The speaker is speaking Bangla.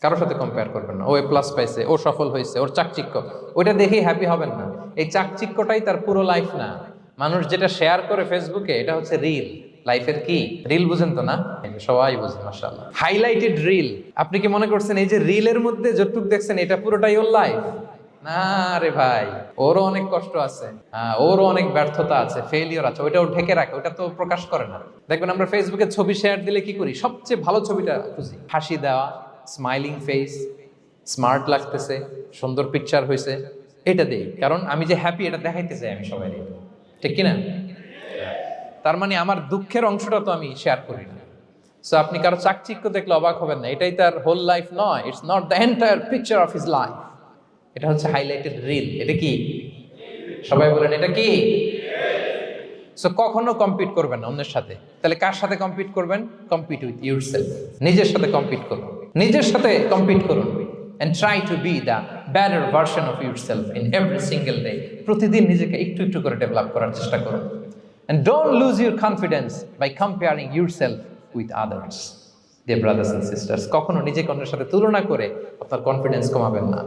কারোর সাথে কম্পেয়ার করবেন না। ও এ প্লাস পাইছে, ও সফল হয়েছে, ওর চাকচিক্য, ওইটা দেখেই হ্যাপি হবেন না। এই চাকচিক্যটাই তার পুরো লাইফ না। মানুষ যেটা শেয়ার করে ফেসবুকে, এটা হচ্ছে রিল। লাইফের কি রিল বুঝেন তো না? এই যে সবাই বুঝেন, মাশাআল্লাহ। Highlighted reel. আপনি কি মনে করছেন এই যে রিলের মধ্যে যতটুকু দেখছেন এটা পুরোটাই ওর লাইফ? না রে ভাই, ওরও অনেক কষ্ট আছে, ওরও অনেক ব্যর্থতা আছে, ফেলিওর আছে, ওইটাও ঢেকে রাখে, ওটা তো প্রকাশ করে না। দেখবেন আমরা ফেসবুকে ছবি শেয়ার দিলে কি করি? সবচেয়ে ভালো ছবিটা খুঁজি, হাসি দেওয়া, স্মাইলিং ফেস, স্মার্ট লাগতেছে, সুন্দর পিকচার হয়েছে, এটা দেই। কারণ আমি যে হ্যাপি এটা দেখাইতে চাই আমি সবাই, ঠিক কিনা? তার মানে আমার দুঃখের অংশটা তো আমি শেয়ার করি না। সো আপনি কারো চাকচিক্য দেখলে অবাক হবেন না, এটাই তার হোল লাইফ নয়। It's not the entire picture of his life. এটা হচ্ছে হাইলাইটেড রিল। এটা কি? সবাই বলেন এটা কি? সো কখনো কম্পিট করবেন না অন্যের সাথে। তাহলে কার সাথে কম্পিট করবেন? Compete with yourself. নিজের সাথে কম্পিট করুন, নিজের সাথে কম্পিট করুন। and try to be the better version of yourself in every single day. প্রতিদিন নিজেকে একটু একটু করে ডেভেলপ করার চেষ্টা করুন। and don't lose your confidence by comparing yourself with others. Dear brothers and sisters, কখনো নিজেকে অন্যের সাথে তুলনা করে আপনার কনফিডেন্স কমাবেন না।